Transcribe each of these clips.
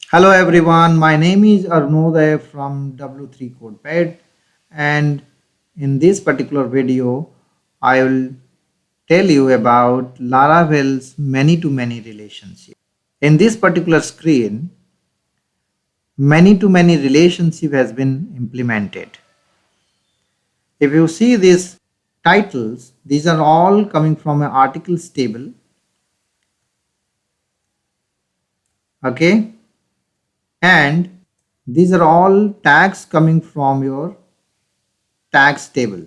Hello everyone, my name is Arunodaya from W3 CodePad, and in this particular video I will tell you about Laravel's many-to-many relationship. In this particular screen, many-to-many relationship has been implemented. If you see these titles, these are all coming from an articles table, okay, and these are all tags coming from your tags table.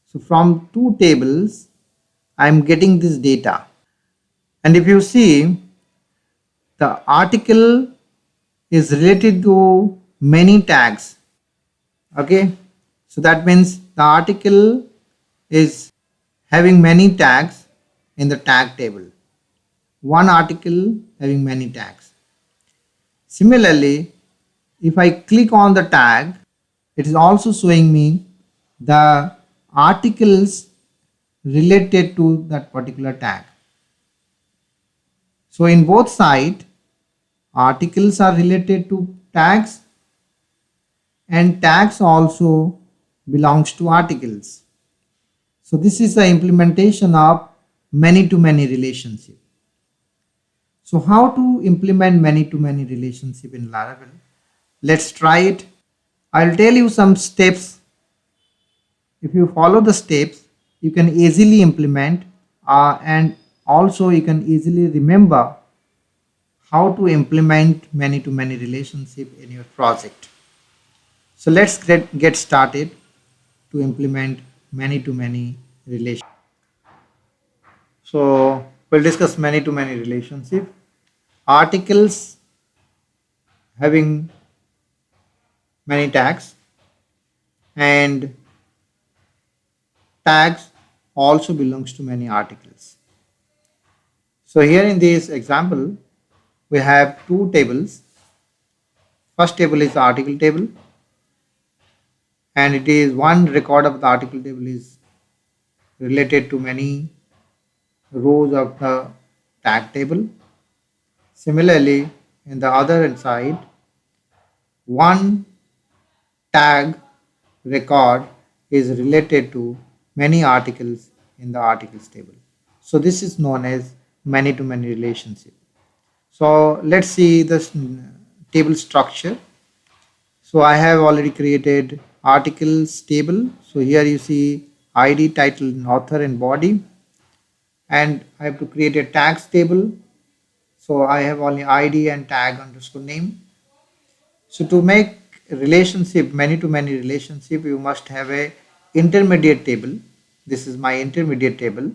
So from two tables, I'm getting this data. And if you see, the article is related to many tags. Okay. So that means the article is having many tags in the tag table. One article having many tags. Similarly, if I click on the tag, it is also showing me the articles related to that particular tag. So in both sides, articles are related to tags and tags also belongs to articles. So this is the implementation of many-to-many relationship. So how to implement many-to-many relationship in Laravel? Let's try it. I'll tell you some steps. If you follow the steps, you can easily implement and also you can easily remember how to implement many-to-many relationship in your project. So let's get started to implement many-to-many relationship. So we'll discuss many-to-many relationship. Articles having many tags and tags also belongs to many articles. So here in this example, we have two tables. First table is the article table, and it is one record of the article table is related to many rows of the tag table. Similarly, in the other side, one tag record is related to many articles in the articles table. So this is known as many-to-many relationship. So let's see this table structure. So I have already created articles table. So here you see ID, title, author and body. And I have to create a tags table. So I have only ID and tag underscore name. So to make relationship, many-to-many relationship, you must have a intermediate table. This is my intermediate table.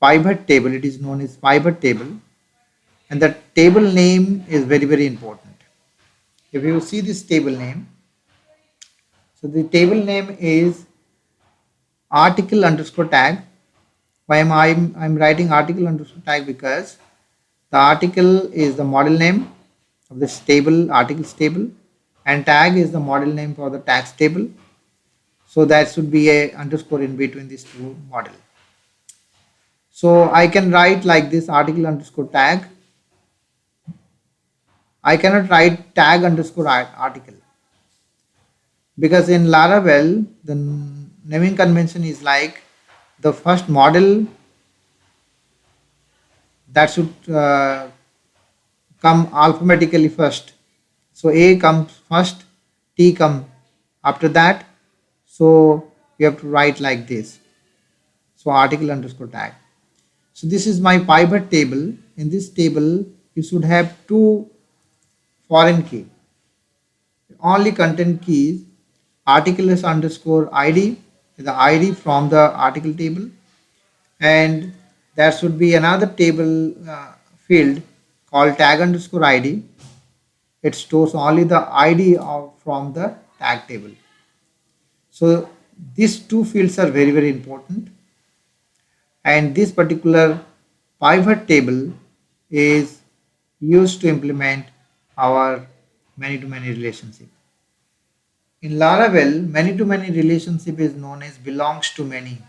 Pivot table, it is known as pivot table. And the table name is very, very important. If you see this table name, so the table name is article underscore tag. Why am I'm writing article underscore tag? Because the article is the model name of this table, articles table, and tag is the model name for the tags table. So that should be a underscore in between these two model. So I can write like this article underscore tag. I cannot write tag underscore article because in Laravel the naming convention is like the first model that should come alphabetically first. So A comes first, T come after that. So you have to write like this. So article underscore tag. So this is my pivot table. In this table, you should have two foreign key. Only content keys. Article is underscore ID, the ID from the article table, and there should be another table field called tag underscore ID. It stores only the ID from the tag table. So these two fields are very, very important, and this particular pivot table is used to implement our many-to-many relationship. In Laravel, many-to-many relationship is known as belongs to many.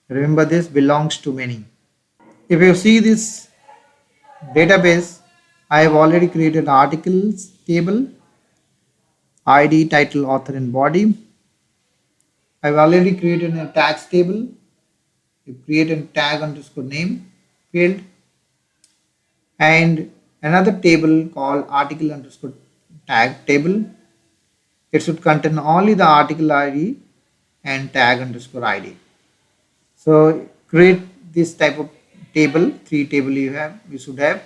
Remember this, belongs to many. If you see this database, I have already created articles table, ID, title, author and body. I've already created a tags table. You create a tag underscore name field and another table called article underscore tag table. It should contain only the article ID and tag underscore ID. So create this type of table, three table you should have.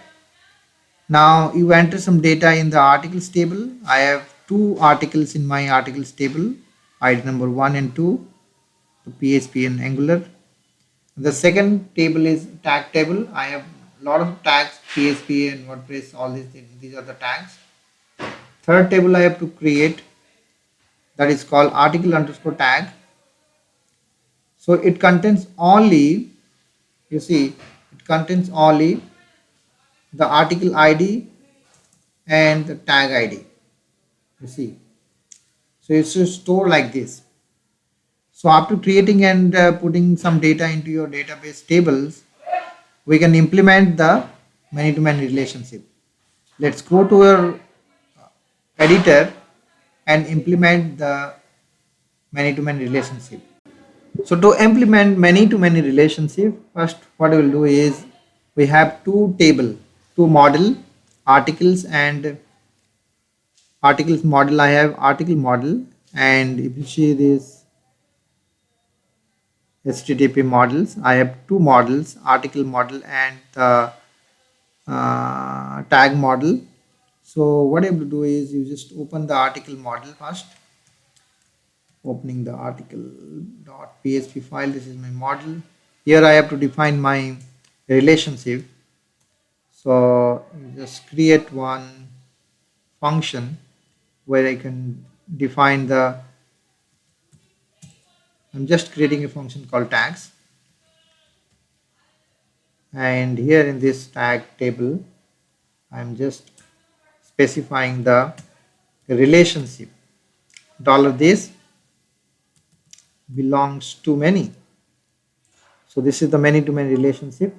Now you enter some data in the articles table. I have two articles in my articles table, ID number 1 and 2, the PHP and Angular. The second table is tag table. I have a lot of tags, PHP and WordPress, all these things. These are the tags. Third table I have to create, that is called article underscore tag. So it contains only, you see, it contains only the article ID and the tag ID. You see, so it's to store like this. So after creating and putting some data into your database tables, we can implement the many-to-many relationship. Let's go to our editor and implement the many-to-many relationship. So to implement many-to-many relationship, first what we will do is we have two model, articles and articles model. I have article model, and if you see this HTTP models, I have two models, article model and the tag model. So what you have to do is you just open the article model first, opening the article.php file. This is my model. Here I have to define my relationship. So you just create one function where I can define the, I'm just creating a function called tags, and here in this tag table I'm just specifying the relationship. $this belongs to many. So this is the many to many relationship.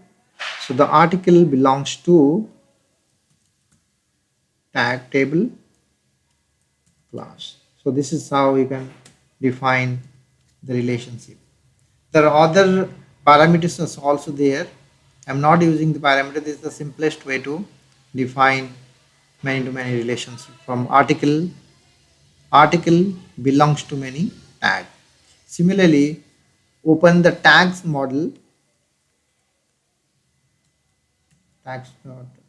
So the article belongs to tag table class. So this is how we can define the relationship. There are other parameters also there. I'm not using the parameter. This is the simplest way to define many to many relationship. From article belongs to many tag. Similarly, open the tags model,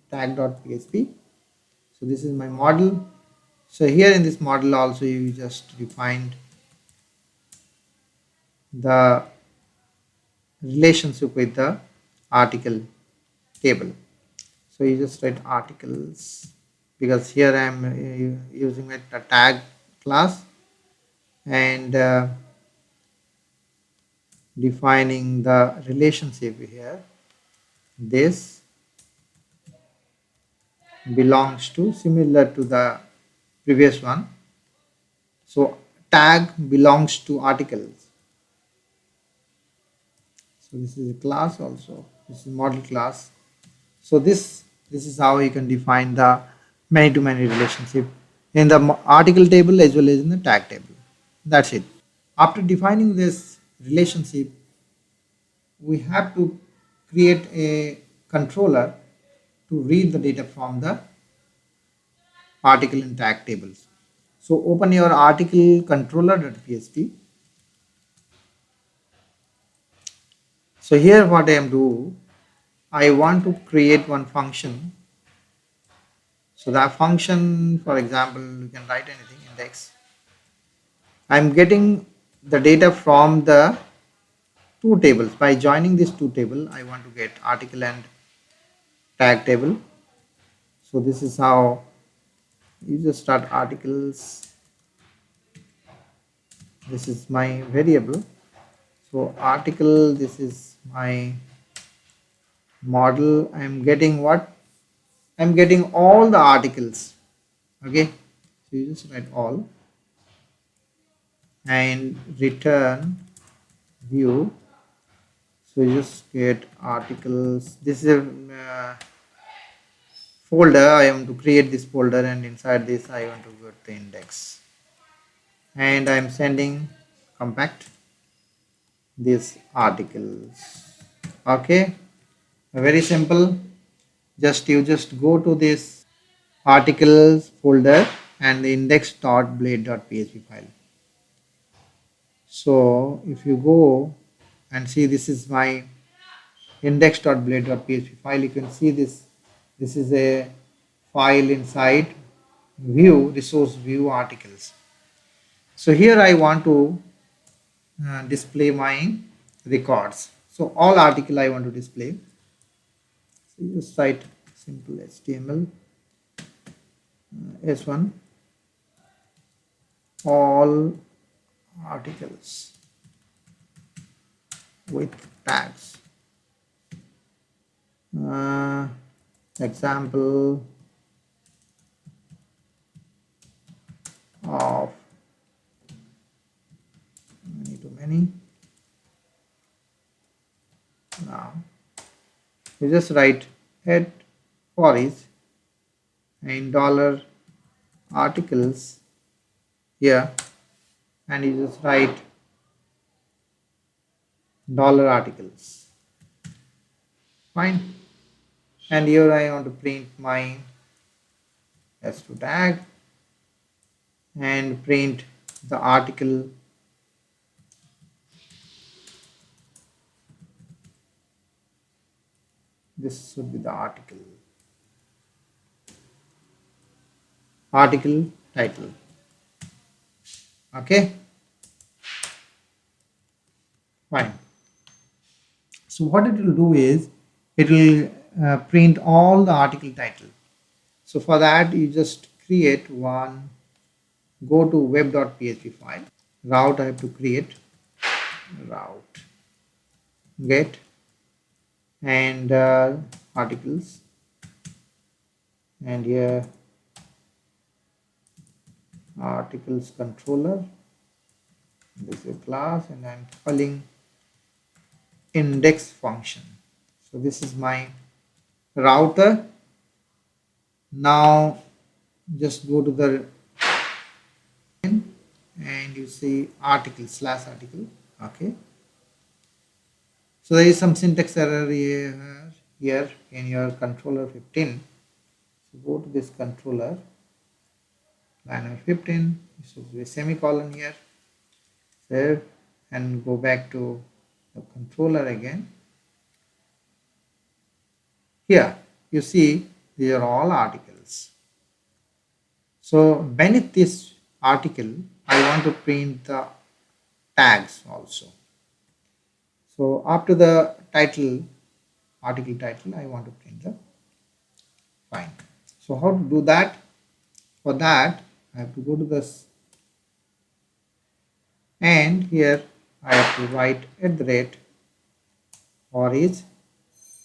tag.php. So this is my model. So here in this model also you just defined the relationship with the article table. So you just write articles, because here I am using a tag class, and defining the relationship here. This belongs to, similar to the previous one. So tag belongs to articles. So this is a class also. This is model class. So this is how you can define the many to many relationship in the article table as well as in the tag table. That's it. After defining this relationship, we have to create a controller to read the data from the article and tag tables. So open your article controller.php. So here what I am doing, I want to create one function. So that function, for example, you can write anything, index. I'm getting the data from the two tables. By joining these two tables, I want to get article and tag table. So this is how you just start articles. This is my variable. So article, this is my model. I'm getting what? I'm getting all the articles. Okay. So you just write all and return view. So you just get articles. This is a folder. I am to create this folder, and inside this I want to put the index, and I am sending compact these articles. Okay, very simple. Just go to this articles folder and the index.blade.php file. So if you go and see, this is my index.blade.php file. You can see this is a file inside view, resource view articles. So here I want to display my records. So all article I want to display. So just write simple HTML S1 all articles with tags. Example of many to many. Now you just write head for each and dollar articles here, and you just write dollar articles. Fine. And here I want to print my S2 tag and print the article. This should be the article title. Okay, fine. So what it will do is it will print all the article title. So for that you just create one, go to web.php file, route I have to create, route get, and articles, and here articles controller, this is a class, and I'm calling index function. So this is my router. Now just go to the and you see article slash article. Okay, so there is some syntax error here in your controller 15. So go to this controller line 15, this should be a semicolon here, save, and go back to the controller again. Here you see these are all articles. So beneath this article I want to print the tags also. So after the title, article title, I want to print the fine. So how to do that? For that I have to go to this, and here I have to write @ for each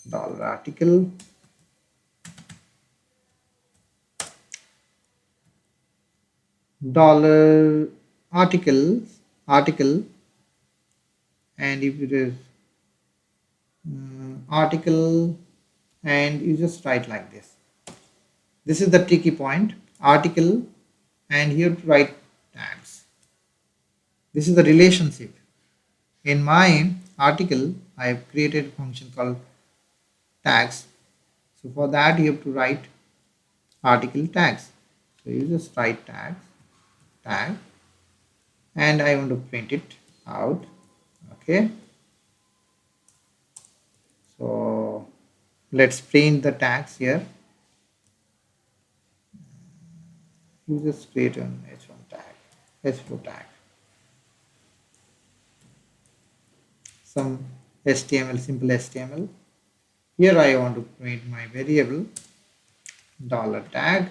dollar article dollar article, and if it is article, and you just write like this. This is the tricky point, article, and here to write tags. This is the relationship. In my article I have created a function called tags. So for that you have to write article tags. So you just write tag, and I want to print it out. Okay, so let's print the tags here. You just create an h1 tag, h4 tag, some HTML, simple HTML. Here I want to print my variable dollar tag,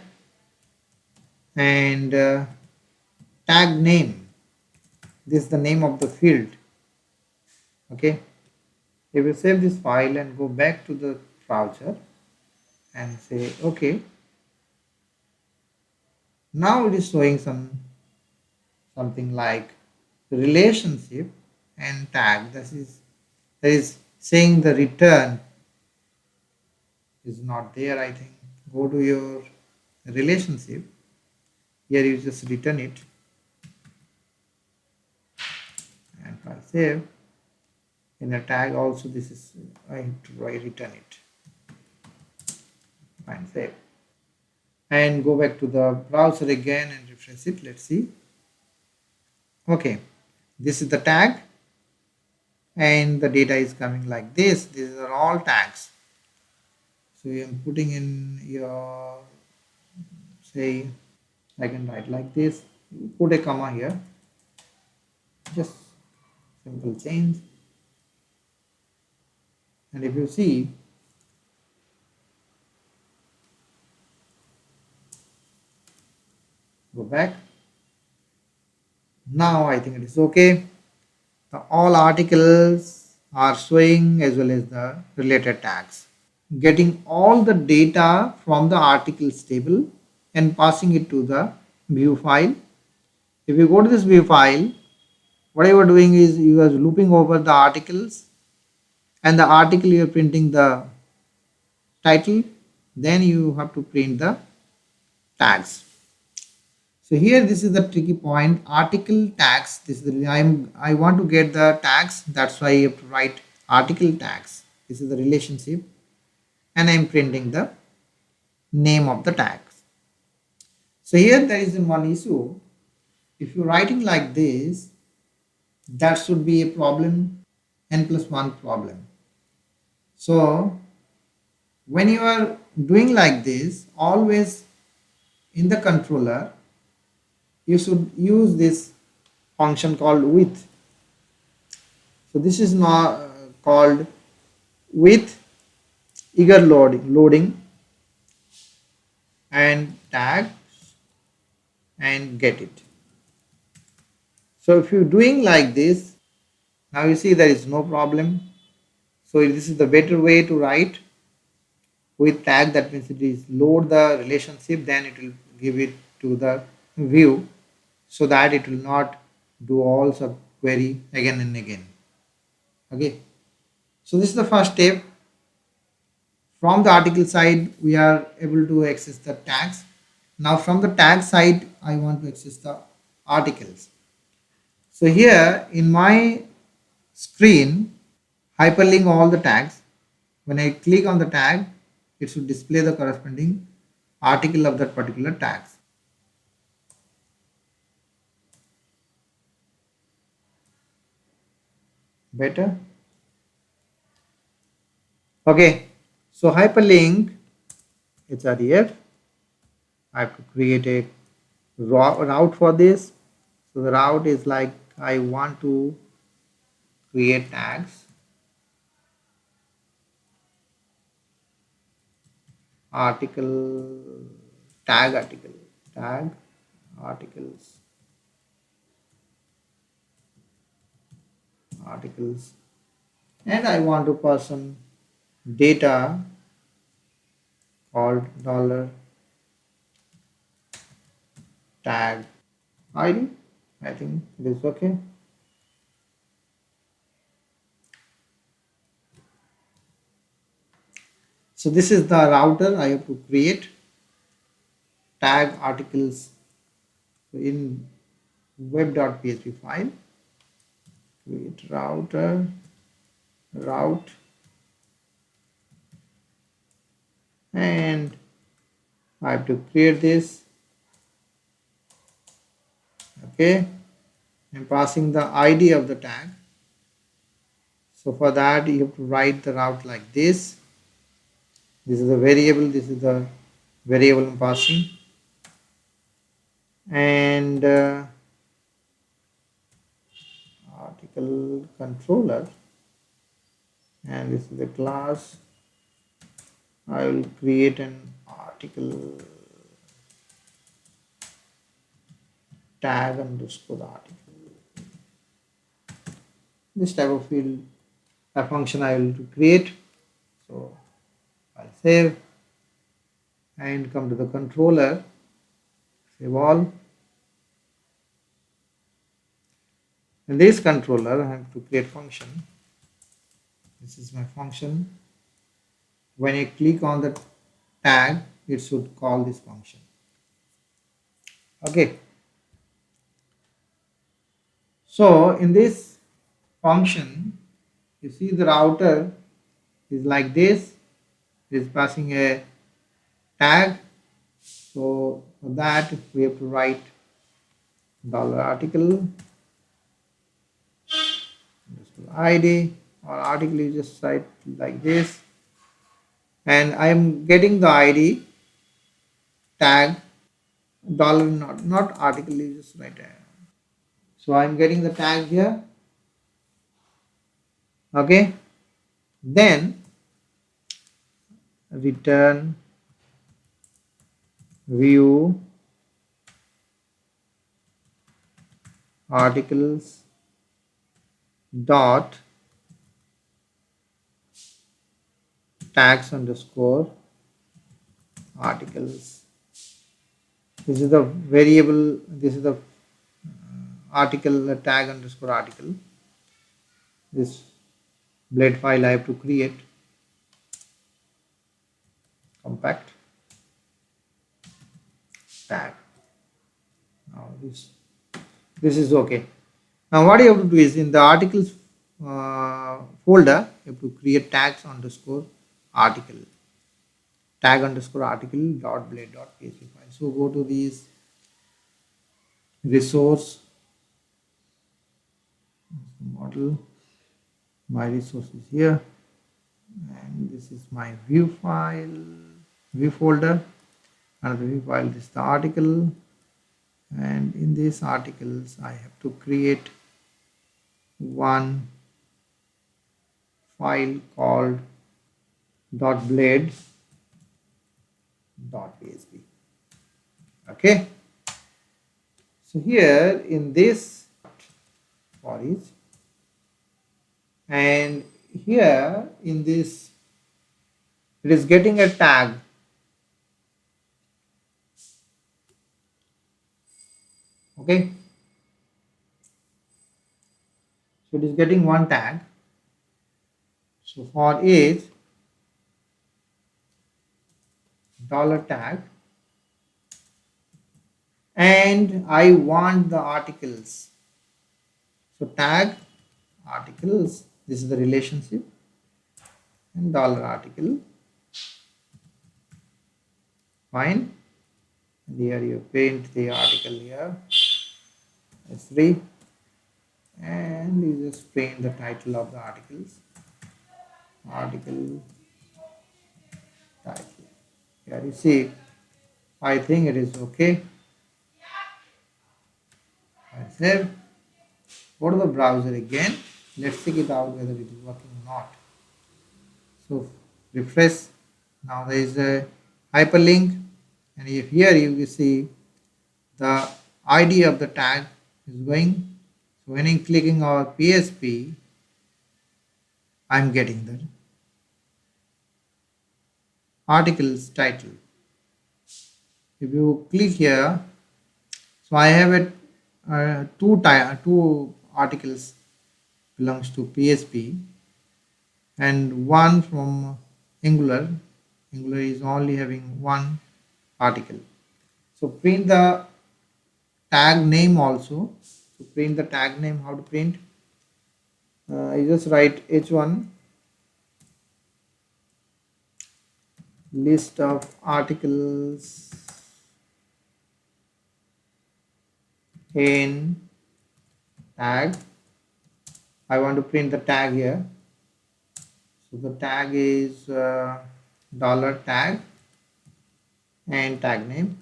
and tag name, this is the name of the field. Okay, if you save this file and go back to the browser and say okay, now it is showing something like relationship and tag. That is saying the return is not there, I think. go to your relationship. Here you just return it and file save. In a tag also this is I have to return it. Fine, save. And go back to the browser again and refresh it. Let's see. Okay, this is the tag and the data is coming like this. These are all tags. So I'm putting in your, say, I can write like this, put a comma here, just simple change. And if you see, go back. Now I think it is okay. All articles are showing as well as the related tags. Getting all the data from the articles table and passing it to the view file. If you go to this view file, what you are doing is you are looping over the articles, and the article you are printing the title, then you have to print the tags. So here this is the tricky point, article tags. This is the I want to get the tags, that's why you have to write article tags. This is the relationship, and I am printing the name of the tags. So here there is one issue. If you're writing like this, that should be a problem, n+1 problem. So when you are doing like this, always in the controller, you should use this function called with. So this is not called with eager loading and tag and get it. So if you're doing like this, now you see there is no problem. So this is the better way to write with tag. That means it is load the relationship, then it will give it to the view, so that it will not do all sub query again and again. Okay, so this is the first step. From the article side we are able to access the tags. Now from the tag side I want to access the articles. So here in my screen, hyperlink all the tags. When I click on the tag, it should display the corresponding article of that particular tags. Better? Okay, so hyperlink HREF. I have to create a route for this. So the route is like I want to create tags, article, tag article, tag articles, articles, and I want to pass some data called dollar tag ID. I think it is okay. So this is the router I have to create tag articles in web.php file. Create router route, and I have to create this. Okay, I'm passing the ID of the tag. So for that you have to write the route like this. This is the variable, this is the variable I'm passing, and article controller, and this is the class. I will create an article tag underscore article. This type of field a function I will create. So I'll save and come to the controller, save all. In this controller I have to create function. This is my function. When I click on the tag, it should call this function. Okay, so in this function, you see the router is like this. It is passing a tag. So for that we have to write $article ID, or article you just write like this, and I am getting the ID tag dollar, not article, you just write so I am getting the tag here. Okay, then return view articles dot tags underscore articles. This is the variable, this is the article tag underscore article. This blade file I have to create. Compact tag. Now this is okay. Now what you have to do is, in the articles folder, you have to create tags underscore article, tag underscore article dot blade dot php file. So go to these resource model, my resource is here, and this is my view file, view folder, and the view file is the article, and in these articles I have to create one file called .blade.php. Okay, so here in this for each, and here in this it is getting a tag. Okay, so it is getting one tag. So for each $tag, and I want the articles. So tag articles, this is the relationship, and $article, fine. And here you print the article here, S3, and you just print the title of the articles, article title. Here you see, I think it is okay. I save. Go to the browser again. Let's check it out whether it is working or not. So refresh. Now there is a hyperlink, and if here you will see the ID of the tag is going. So when I'm clicking on PSP, I'm getting the article's title. If you click here, so I have it two articles belongs to PSP, and one from Angular. Angular is only having one article. So print the tag name also. So print the tag name. How to print? You just write h1 list of articles in tag. I want to print the tag here. So the tag is $tag and tag name.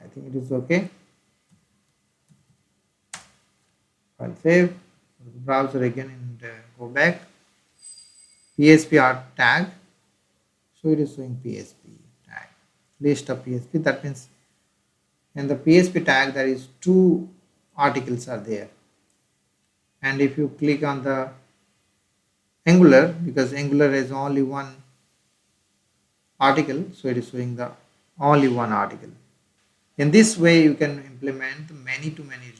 I think it is okay. I'll save, browser again, and go back. PSP art tag. So it is showing PSP tag, list of PSP. That means in the PSP tag there is two articles are there. And if you click on the Angular, because Angular has only one article, so it is showing the only one article. In this way you can implement many to many